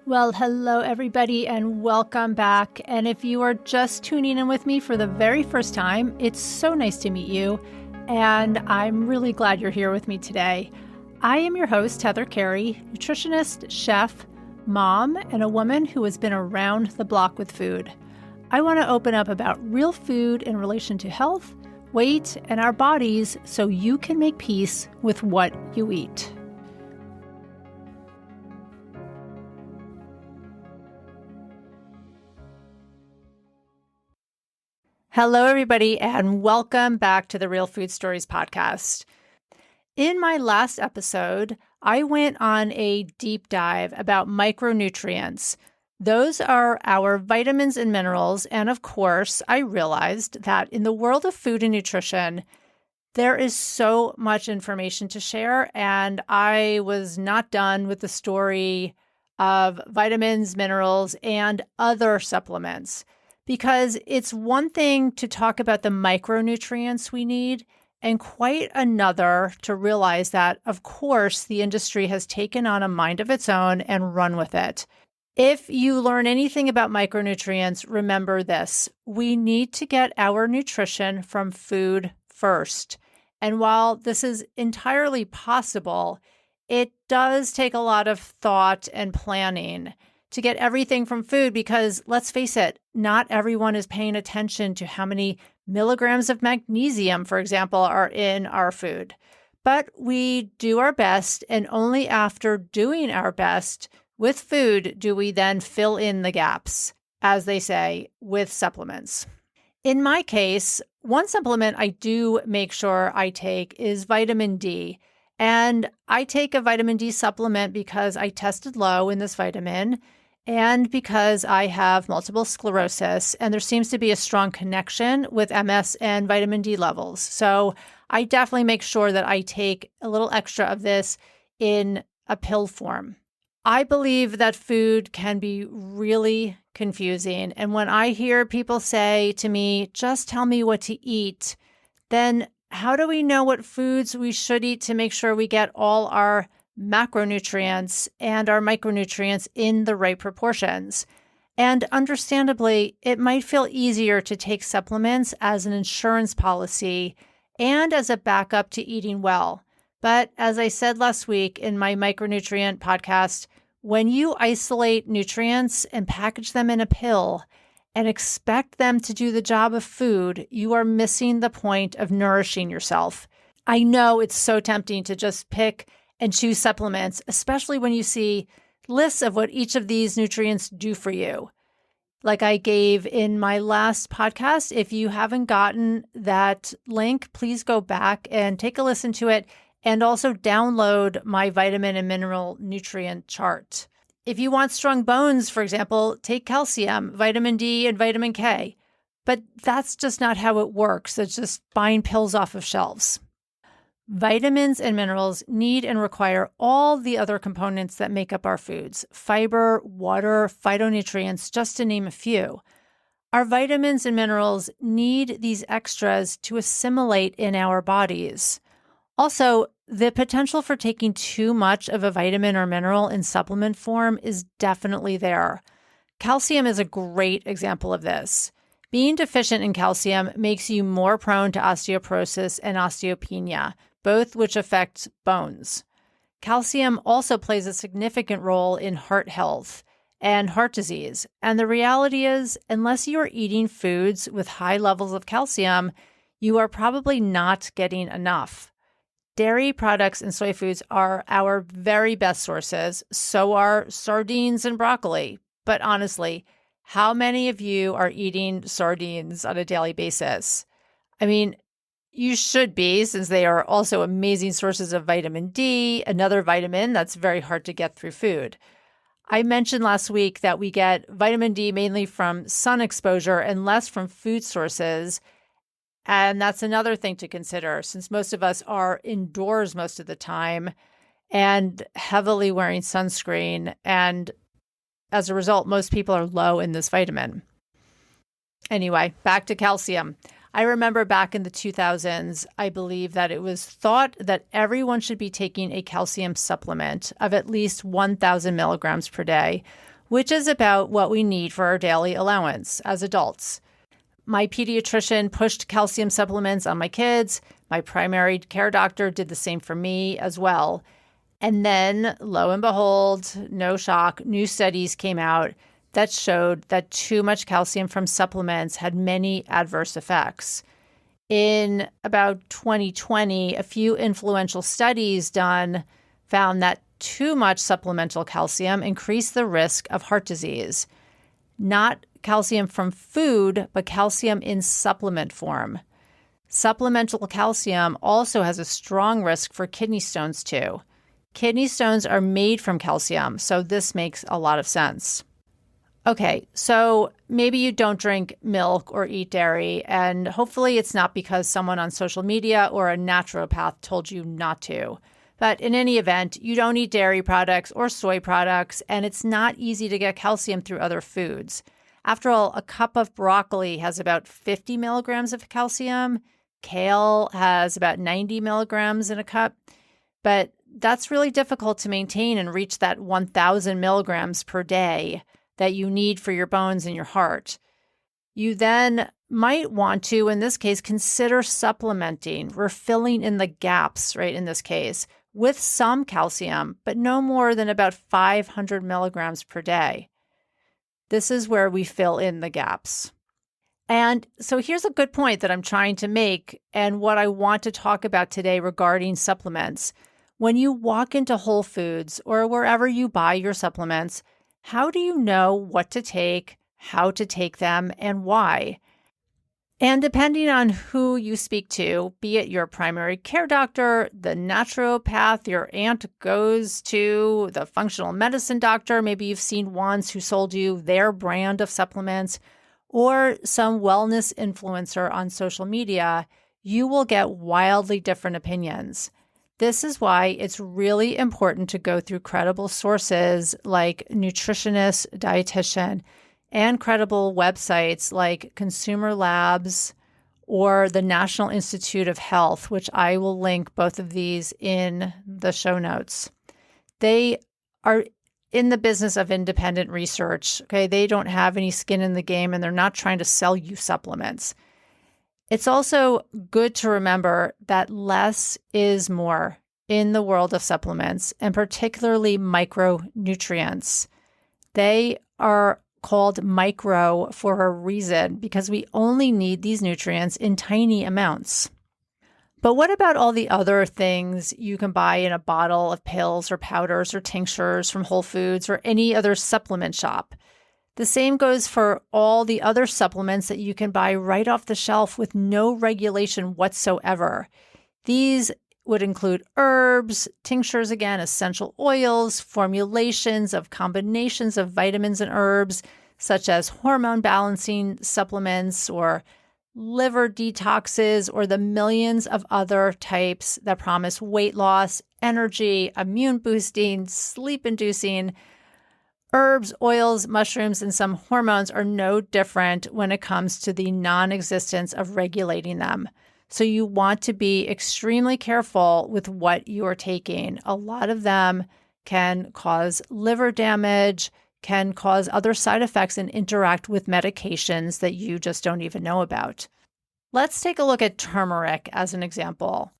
Well, hello, everybody, and welcome back. And if you are just tuning in with me for the very first time, it's so nice to meet you. And I'm really glad you're here with me today. I am your host, Heather Carey, nutritionist, chef, mom, and a woman who has been around the block with food. I want to open up about real food in relation to health, weight, and our bodies so you can make peace with what you eat. Hello, everybody, and welcome back to the Real Food Stories podcast. In my last episode, I went on a deep dive about micronutrients. Those are our vitamins and minerals, and of course, I realized that in the world of food and nutrition, there is so much information to share, and I was not done with the story of vitamins, minerals, and other supplements. Because it's one thing to talk about the micronutrients we need, and quite another to realize that, of course, the industry has taken on a mind of its own and run with it. If you learn anything about micronutrients, remember this: we need to get our nutrition from food first. And while this is entirely possible, it does take a lot of thought and planning to get everything from food because, let's face it, not everyone is paying attention to how many milligrams of magnesium, for example, are in our food. But we do our best, and only after doing our best with food do we then fill in the gaps, as they say, with supplements. In my case, one supplement I do make sure I take is vitamin D. And I take a vitamin D supplement because I tested low in this vitamin, and because I have multiple sclerosis, and there seems to be a strong connection with MS and vitamin D levels. So I definitely make sure that I take a little extra of this in a pill form. I believe that food can be really confusing. And when I hear people say to me, just tell me what to eat, then how do we know what foods we should eat to make sure we get all our macronutrients and our micronutrients in the right proportions? And understandably, it might feel easier to take supplements as an insurance policy and as a backup to eating well. But as I said last week in my micronutrient podcast, when you isolate nutrients and package them in a pill and expect them to do the job of food, you are missing the point of nourishing yourself. I know it's so tempting to just pick and choose supplements, especially when you see lists of what each of these nutrients do for you. Like I gave in my last podcast, if you haven't gotten that link, please go back and take a listen to it, and also download my vitamin and mineral nutrient chart. If you want strong bones, for example, take calcium, vitamin D, and vitamin K. But that's just not how it works. It's just buying pills off of shelves. Vitamins and minerals need and require all the other components that make up our foods: fiber, water, phytonutrients, just to name a few. Our vitamins and minerals need these extras to assimilate in our bodies. Also, the potential for taking too much of a vitamin or mineral in supplement form is definitely there. Calcium is a great example of this. Being deficient in calcium makes you more prone to osteoporosis and osteopenia, both which affect bones. Calcium also plays a significant role in heart health and heart disease. And the reality is, unless you are eating foods with high levels of calcium, you are probably not getting enough. Dairy products and soy foods are our very best sources. So are sardines and broccoli. But honestly, how many of you are eating sardines on a daily basis? I mean, you should be, since they are also amazing sources of vitamin D, another vitamin that's very hard to get through food. I mentioned last week that we get vitamin D mainly from sun exposure and less from food sources. And that's another thing to consider, since most of us are indoors most of the time and heavily wearing sunscreen. And as a result, most people are low in this vitamin. Anyway, back to calcium. I remember back in the 2000s, I believe that it was thought that everyone should be taking a calcium supplement of at least 1,000 milligrams per day, which is about what we need for our daily allowance as adults. My pediatrician pushed calcium supplements on my kids. My primary care doctor did the same for me as well. And then, lo and behold, no shock, new studies came out that showed that too much calcium from supplements had many adverse effects. In about 2020, a few influential studies done found that too much supplemental calcium increased the risk of heart disease. Not calcium from food, but calcium in supplement form. Supplemental calcium also has a strong risk for kidney stones too. Kidney stones are made from calcium, so this makes a lot of sense. Okay, so maybe you don't drink milk or eat dairy, and hopefully it's not because someone on social media or a naturopath told you not to. But in any event, you don't eat dairy products or soy products, and it's not easy to get calcium through other foods. After all, a cup of broccoli has about 50 milligrams of calcium. Kale has about 90 milligrams in a cup. But that's really difficult to maintain and reach that 1,000 milligrams per day that you need for your bones and your heart. You then might want to, in this case, consider supplementing, refilling in the gaps, right, in this case, with some calcium, but no more than about 500 milligrams per day. This is where we fill in the gaps. And so here's a good point that I'm trying to make and what I want to talk about today regarding supplements. When you walk into Whole Foods or wherever you buy your supplements, how do you know what to take, how to take them, and why? And depending on who you speak to, be it your primary care doctor, the naturopath your aunt goes to, the functional medicine doctor, maybe you've seen ones who sold you their brand of supplements, or some wellness influencer on social media, you will get wildly different opinions. This is why it's really important to go through credible sources like nutritionist, dietitian, and credible websites like Consumer Labs or the National Institute of Health, which I will link both of these in the show notes. They are in the business of independent research. Okay, they don't have any skin in the game and they're not trying to sell you supplements. It's also good to remember that less is more in the world of supplements, and particularly micronutrients. They are called micro for a reason because we only need these nutrients in tiny amounts. But what about all the other things you can buy in a bottle of pills or powders or tinctures from Whole Foods or any other supplement shop? The same goes for all the other supplements that you can buy right off the shelf with no regulation whatsoever. These would include herbs, tinctures again, essential oils, formulations of combinations of vitamins and herbs, such as hormone balancing supplements or liver detoxes, or the millions of other types that promise weight loss, energy, immune boosting, sleep inducing. Herbs, oils, mushrooms, and some hormones are no different when it comes to the non-existence of regulating them. So you want to be extremely careful with what you are taking. A lot of them can cause liver damage, can cause other side effects, and interact with medications that you just don't even know about. Let's take a look at turmeric as an example.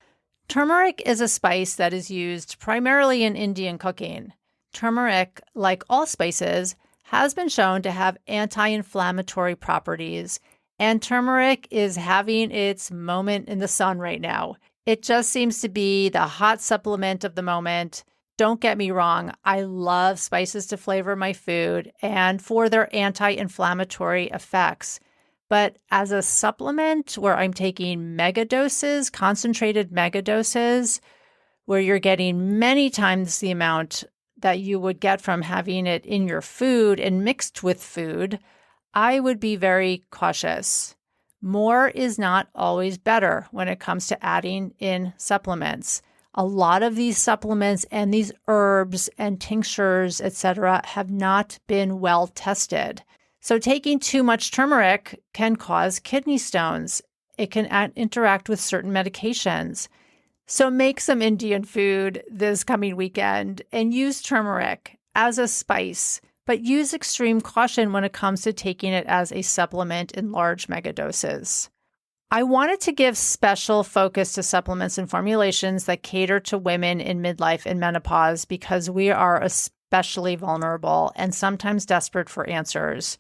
Turmeric is a spice that is used primarily in Indian cooking. Turmeric, like all spices, has been shown to have anti-inflammatory properties, and turmeric is having its moment in the sun right now. It just seems to be the hot supplement of the moment. Don't get me wrong, I love spices to flavor my food and for their anti-inflammatory effects. But as a supplement where I'm taking mega doses, concentrated mega doses, where you're getting many times the amount that you would get from having it in your food and mixed with food, I would be very cautious. More is not always better when it comes to adding in supplements. A lot of these supplements and these herbs and tinctures, etc., have not been well tested. So taking too much turmeric can cause kidney stones. It can interact with certain medications. So make some Indian food this coming weekend and use turmeric as a spice, but use extreme caution when it comes to taking it as a supplement in large megadoses. I wanted to give special focus to supplements and formulations that cater to women in midlife and menopause because we are especially vulnerable and sometimes desperate for answers.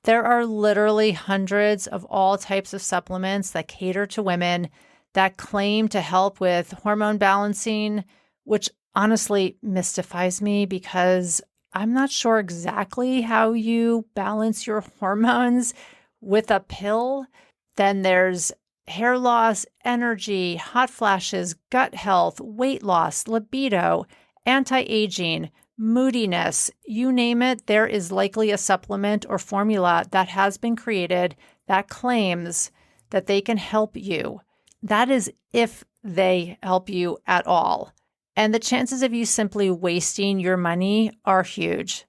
There are literally hundreds of all types of supplements that cater to women that claim to help with hormone balancing, which honestly mystifies me because I'm not sure exactly how you balance your hormones with a pill. Then there's hair loss, energy, hot flashes, gut health, weight loss, libido, anti-aging, moodiness, you name it, there is likely a supplement or formula that has been created that claims that they can help you. That is if they help you at all. And the chances of you simply wasting your money are huge.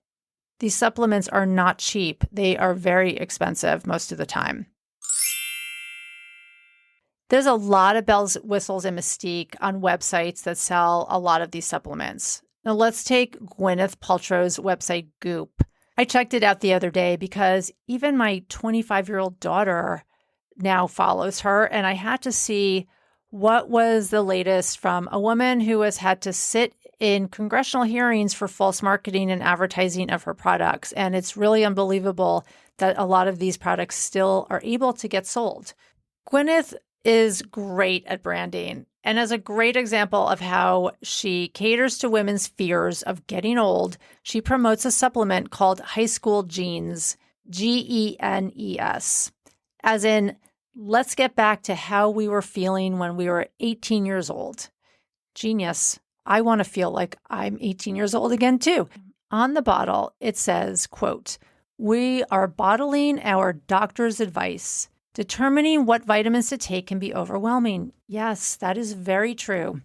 These supplements are not cheap. They are very expensive most of the time. There's a lot of bells, whistles, and mystique on websites that sell a lot of these supplements. Now let's take Gwyneth Paltrow's website Goop. I checked it out the other day because even my 25-year-old daughter now follows her, and I had to see what was the latest from a woman who has had to sit in congressional hearings for false marketing and advertising of her products. And it's really unbelievable that a lot of these products still are able to get sold. Gwyneth is great at branding and as a great example of how she caters to women's fears of getting old, she promotes a supplement called High School Genes, Genes, as in, let's get back to how we were feeling when we were 18 years old. Genius. I want to feel like I'm 18 years old again too. On the bottle, it says, quote, "We are bottling our doctor's advice. Determining what vitamins to take can be overwhelming." Yes, that is very true.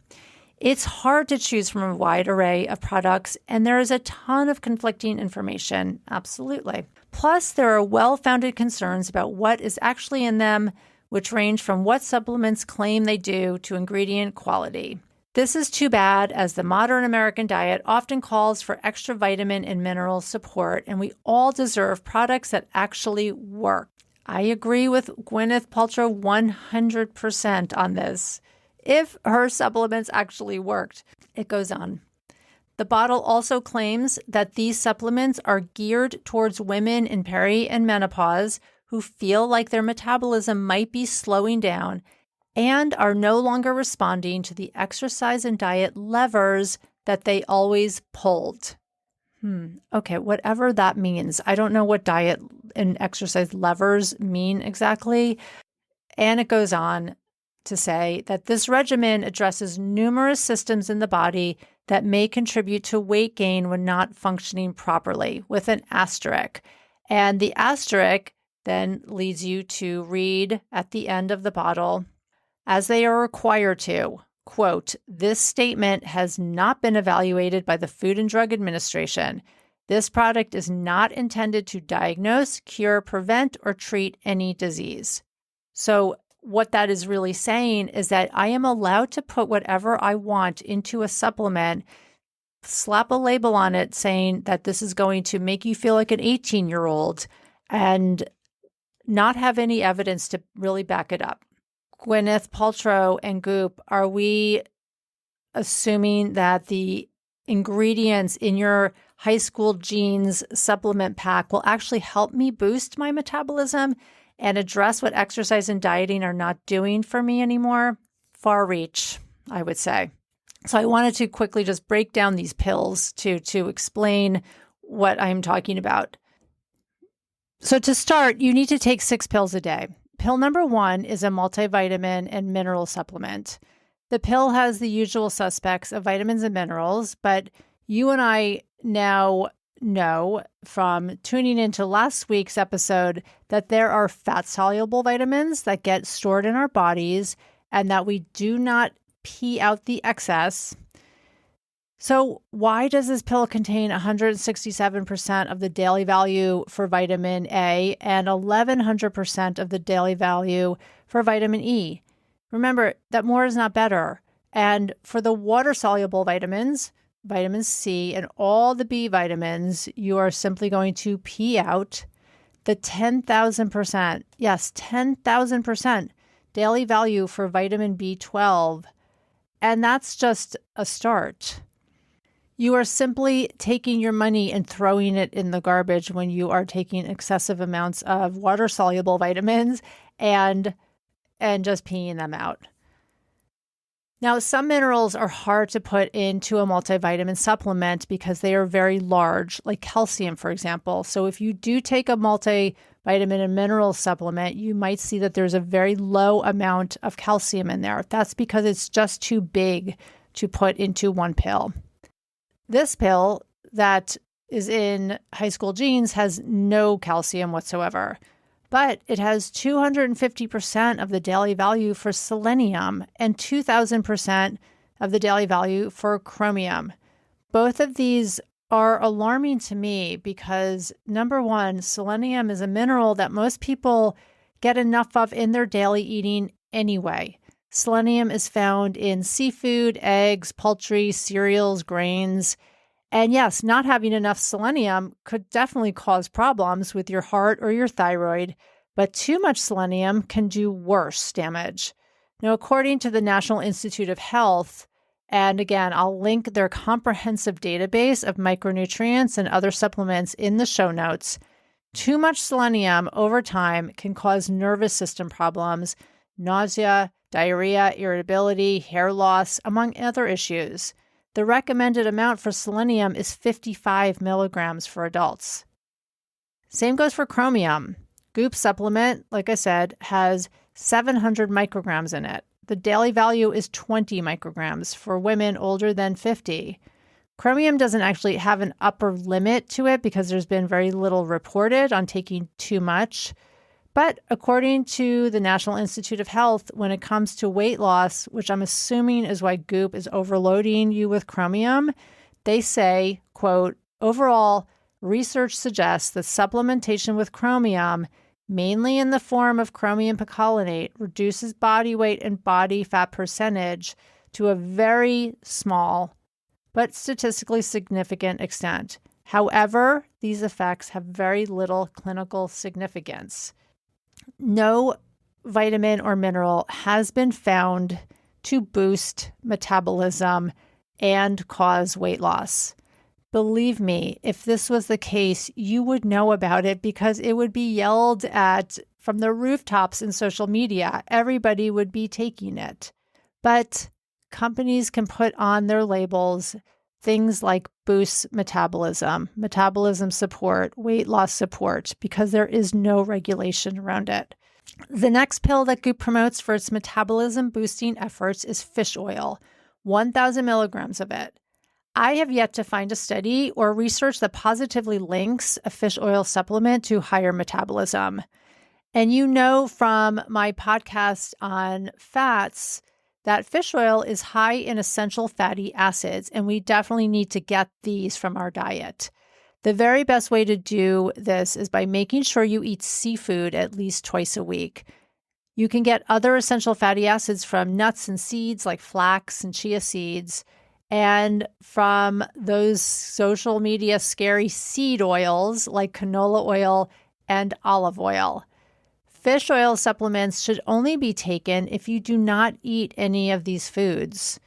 It's hard to choose from a wide array of products, and there is a ton of conflicting information. Absolutely. Plus, there are well-founded concerns about what is actually in them, which range from what supplements claim they do to ingredient quality. This is too bad, as the modern American diet often calls for extra vitamin and mineral support, and we all deserve products that actually work. I agree with Gwyneth Paltrow 100% on this. If her supplements actually worked, it goes on. The bottle also claims that these supplements are geared towards women in peri and menopause who feel like their metabolism might be slowing down and are no longer responding to the exercise and diet levers that they always pulled. Okay, whatever that means. I don't know what diet and exercise levers mean exactly. And it goes on to say that this regimen addresses numerous systems in the body that may contribute to weight gain when not functioning properly, with an asterisk. And the asterisk then leads you to read at the end of the bottle, as they are required to, quote, "This statement has not been evaluated by the Food and Drug Administration. This product is not intended to diagnose, cure, prevent, or treat any disease." So what that is really saying is that I am allowed to put whatever I want into a supplement, slap a label on it saying that this is going to make you feel like an 18-year-old and not have any evidence to really back it up. Gwyneth Paltrow and Goop, are we assuming that the ingredients in your High School Genes supplement pack will actually help me boost my metabolism and address what exercise and dieting are not doing for me anymore? Far reach, I would say. So I wanted to quickly just break down these pills to explain what I'm talking about. So to start, you need to take 6 pills a day. Pill number 1 is a multivitamin and mineral supplement. The pill has the usual suspects of vitamins and minerals, but you and I now know from tuning into last week's episode that there are fat-soluble vitamins that get stored in our bodies and that we do not pee out the excess. So why does this pill contain 167% of the daily value for vitamin A and 1100% of the daily value for vitamin E? Remember that more is not better. And for the water-soluble vitamins, vitamin C, and all the B vitamins, you are simply going to pee out the 10,000%, yes, 10,000% daily value for vitamin B12. And that's just a start. You are simply taking your money and throwing it in the garbage when you are taking excessive amounts of water-soluble vitamins and just peeing them out. Now, some minerals are hard to put into a multivitamin supplement because they are very large, like calcium, for example. So if you do take a multivitamin and mineral supplement, you might see that there's a very low amount of calcium in there. That's because it's just too big to put into one pill. This pill that is in High School Genes has no calcium whatsoever, but it has 250% of the daily value for selenium and 2,000% of the daily value for chromium. Both of these are alarming to me because, number one, selenium is a mineral that most people get enough of in their daily eating anyway. Selenium is found in seafood, eggs, poultry, cereals, grains. And yes, not having enough selenium could definitely cause problems with your heart or your thyroid, but too much selenium can do worse damage. Now, according to the National Institute of Health, and again, I'll link their comprehensive database of micronutrients and other supplements in the show notes, too much selenium over time can cause nervous system problems, nausea, diarrhea, irritability, hair loss, among other issues. The recommended amount for selenium is 55 milligrams for adults. Same goes for chromium. Goop supplement, like I said, has 700 micrograms in it. The daily value is 20 micrograms for women older than 50. Chromium doesn't actually have an upper limit to it because there's been very little reported on taking too much. But according to the National Institute of Health, when it comes to weight loss, which I'm assuming is why Goop is overloading you with chromium, they say, quote, overall, research suggests that supplementation with chromium, mainly in the form of chromium picolinate, reduces body weight and body fat percentage to a very small but statistically significant extent. However, these effects have very little clinical significance. No vitamin or mineral has been found to boost metabolism and cause weight loss. Believe me, if this was the case, you would know about it because it would be yelled at from the rooftops in social media. Everybody would be taking it. But companies can put on their labels things like boosts metabolism, metabolism support, weight loss support, because there is no regulation around it. The next pill that Goop promotes for its metabolism boosting efforts is fish oil, 1,000 milligrams of it. I have yet to find a study or research that positively links a fish oil supplement to higher metabolism. And you know from my podcast on fats that fish oil is high in essential fatty acids, and we definitely need to get these from our diet. The very best way to do this is by making sure you eat seafood at least twice a week. You can get other essential fatty acids from nuts and seeds like flax and chia seeds, and from those social media scary seed oils like canola oil and olive oil. Fish oil supplements should only be taken if you do not eat any of these foods.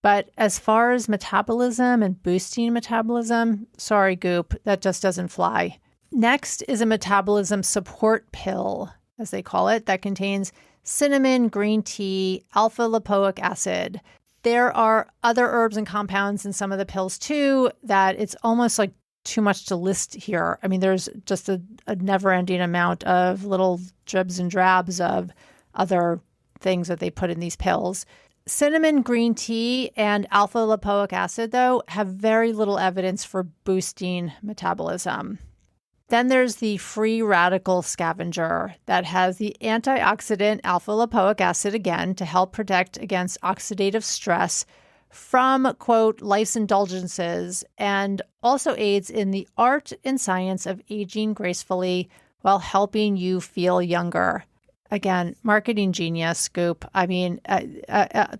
But as far as metabolism and boosting metabolism, sorry, Goop, that just doesn't fly. Next is a metabolism support pill, as they call it, that contains cinnamon, green tea, alpha lipoic acid. There are other herbs and compounds in some of the pills too that it's almost like too much to list here. I mean, there's just a never-ending amount of little dribs and drabs of other things that they put in these pills. Cinnamon, green tea, and alpha lipoic acid, though, have very little evidence for boosting metabolism. Then there's the free radical scavenger that has the antioxidant alpha lipoic acid, again, to help protect against oxidative stress from, quote, life's indulgences, and also aids in the art and science of aging gracefully while helping you feel younger. Again, marketing genius, Goop. I mean,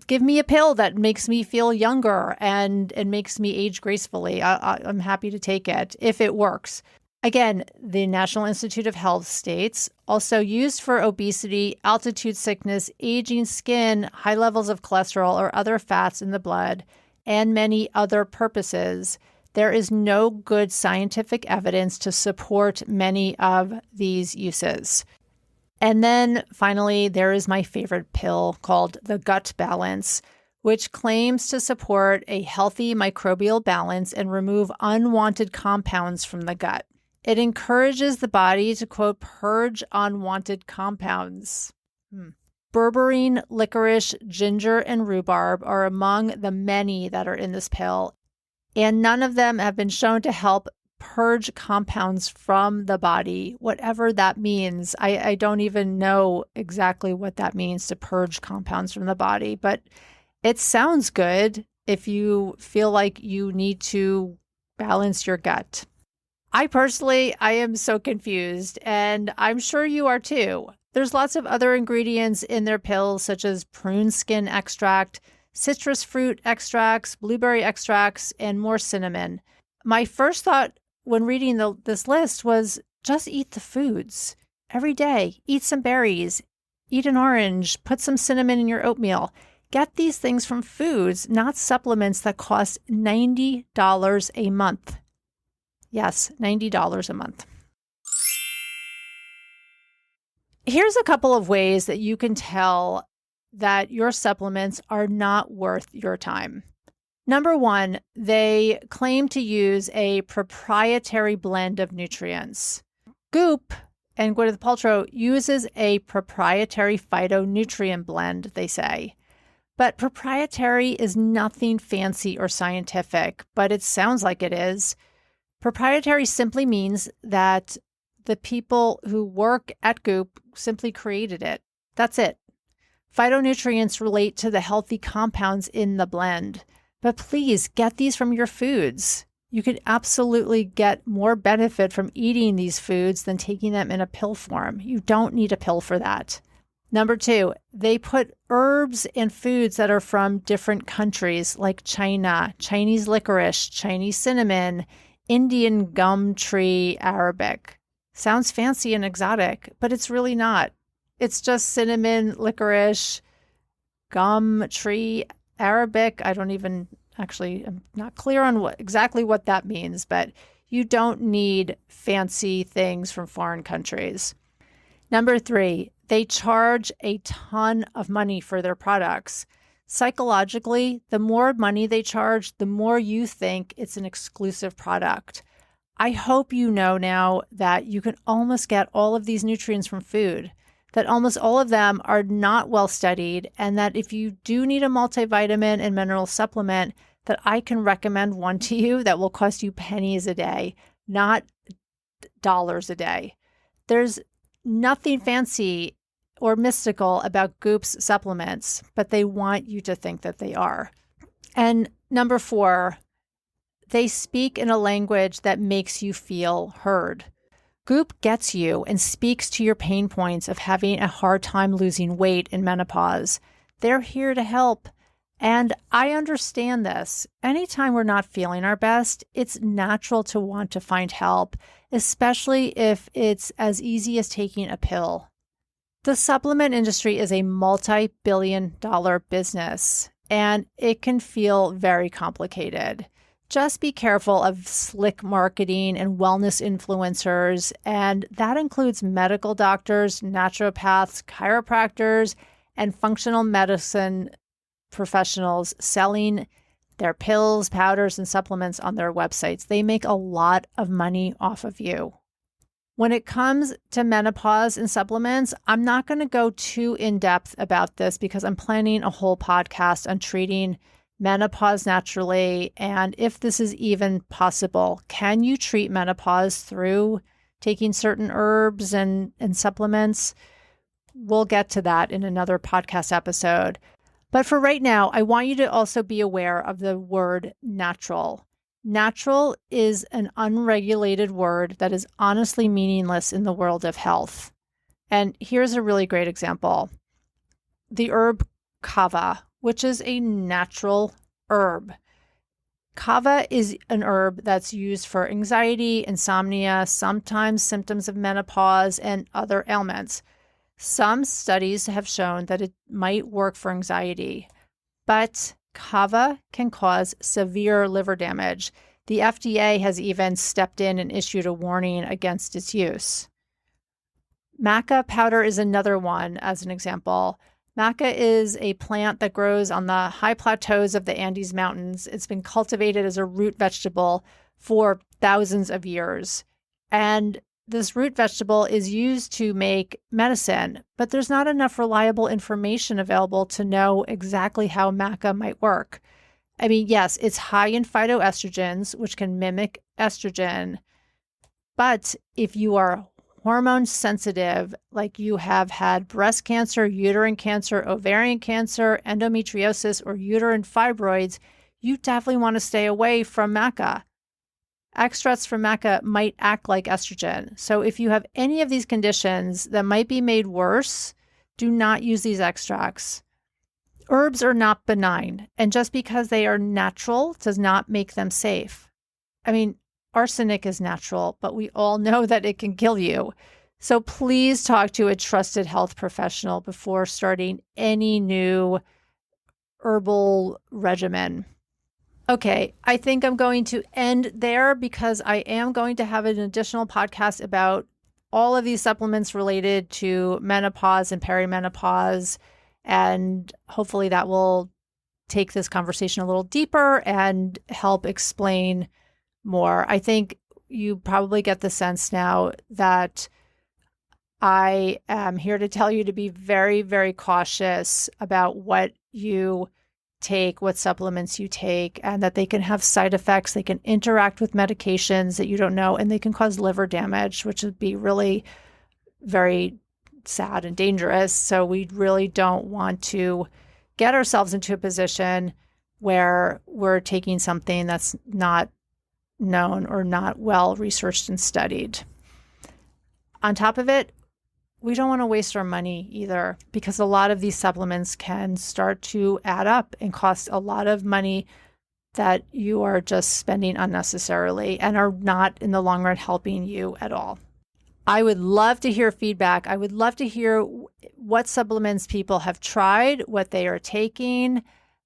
give me a pill that makes me feel younger and makes me age gracefully. I'm happy to take it if it works. Again, the National Institute of Health states also used for obesity, altitude sickness, aging skin, high levels of cholesterol or other fats in the blood, and many other purposes. There is no good scientific evidence to support many of these uses. And then finally, there is my favorite pill called the Gut Balance, which claims to support a healthy microbial balance and remove unwanted compounds from the gut. It encourages the body to, quote, purge unwanted compounds. Berberine, licorice, ginger, and rhubarb are among the many that are in this pill, and none of them have been shown to help purge compounds from the body, whatever that means. I don't even know exactly what that means to purge compounds from the body, but it sounds good if you feel like you need to balance your gut. I am so confused, and I'm sure you are too. There's lots of other ingredients in their pills, such as prune skin extract, citrus fruit extracts, blueberry extracts, and more cinnamon. My first thought when reading this list was just eat the foods every day. Eat some berries, eat an orange, put some cinnamon in your oatmeal. Get these things from foods, not supplements that cost $90 a month. Yes, $90 a month. Here's a couple of ways that you can tell that your supplements are not worth your time. Number one, they claim to use a proprietary blend of nutrients. Goop and Gwyneth Paltrow uses a proprietary phytonutrient blend, they say. But proprietary is nothing fancy or scientific, but it sounds like it is. Proprietary simply means that the people who work at Goop simply created it. That's it. Phytonutrients relate to the healthy compounds in the blend. But please get these from your foods. You could absolutely get more benefit from eating these foods than taking them in a pill form. You don't need a pill for that. Number two, they put herbs in foods that are from different countries like China, Chinese licorice, Chinese cinnamon, Indian gum tree Arabic. Sounds fancy and exotic, but it's really not. It's just cinnamon, licorice, gum tree Arabic. I'm not clear on exactly what that means, but you don't need fancy things from foreign countries. Number three, they charge a ton of money for their products. Psychologically, the more money they charge, the more you think it's an exclusive product. I hope you know now that you can almost get all of these nutrients from food, that almost all of them are not well studied, and that if you do need a multivitamin and mineral supplement, that I can recommend one to you that will cost you pennies a day, not dollars a day. There's nothing fancy or mystical about Goop's supplements, but they want you to think that they are. And number four, they speak in a language that makes you feel heard. Goop gets you and speaks to your pain points of having a hard time losing weight in menopause. They're here to help. And I understand this. Anytime we're not feeling our best, it's natural to want to find help, especially if it's as easy as taking a pill. The supplement industry is a multi-billion-dollar business, and it can feel very complicated. Just be careful of slick marketing and wellness influencers, and that includes medical doctors, naturopaths, chiropractors, and functional medicine professionals selling their pills, powders, and supplements on their websites. They make a lot of money off of you. When it comes to menopause and supplements, I'm not going to go too in-depth about this because I'm planning a whole podcast on treating menopause naturally, and if this is even possible. Can you treat menopause through taking certain herbs and supplements? We'll get to that in another podcast episode. But for right now, I want you to also be aware of the word natural. Natural is an unregulated word that is honestly meaningless in the world of health. And here's a really great example. The herb kava, which is a natural herb. Kava is an herb that's used for anxiety, insomnia, sometimes symptoms of menopause, and other ailments. Some studies have shown that it might work for anxiety, but kava can cause severe liver damage. The FDA has even stepped in and issued a warning against its use. Maca powder is another one as an example. Maca is a plant that grows on the high plateaus of the Andes Mountains. It's been cultivated as a root vegetable for thousands of years. And this root vegetable is used to make medicine, but there's not enough reliable information available to know exactly how maca might work. I mean, yes, it's high in phytoestrogens, which can mimic estrogen. But if you are hormone sensitive, like you have had breast cancer, uterine cancer, ovarian cancer, endometriosis, or uterine fibroids, you definitely want to stay away from maca. Extracts from maca might act like estrogen. So if you have any of these conditions that might be made worse, do not use these extracts. Herbs are not benign, and just because they are natural does not make them safe. I mean, arsenic is natural, but we all know that it can kill you. So please talk to a trusted health professional before starting any new herbal regimen. Okay, I think I'm going to end there because I am going to have an additional podcast about all of these supplements related to menopause and perimenopause. And hopefully that will take this conversation a little deeper and help explain more. I think you probably get the sense now that I am here to tell you to be very, very cautious about what you take, what supplements you take, and that they can have side effects. They can interact with medications that you don't know, and they can cause liver damage, which would be really very sad and dangerous. So we really don't want to get ourselves into a position where we're taking something that's not known or not well researched and studied. On top of it, we don't want to waste our money either, because a lot of these supplements can start to add up and cost a lot of money that you are just spending unnecessarily and are not in the long run helping you at all. I would love to hear feedback. I would love to hear what supplements people have tried, what they are taking,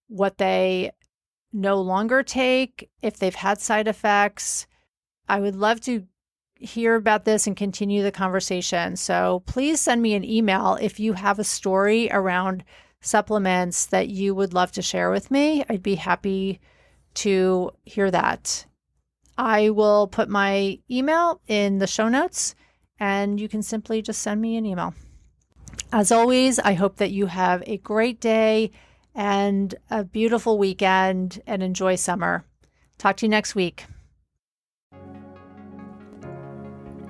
what they no longer take, if they've had side effects. I would love to hear about this and continue the conversation. So please send me an email if you have a story around supplements that you would love to share with me. I'd be happy to hear that. I will put my email in the show notes, and you can simply just send me an email. As always, I hope that you have a great day and a beautiful weekend and enjoy summer. Talk to you next week.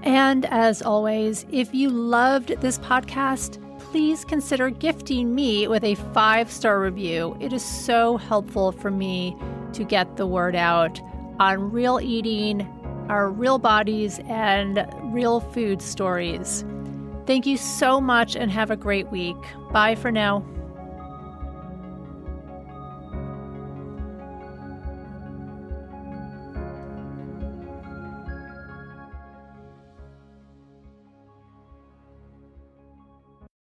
And as always, if you loved this podcast, please consider gifting me with a 5-star review. It is so helpful for me to get the word out on real eating, our real bodies, and real food stories. Thank you so much and have a great week. Bye for now.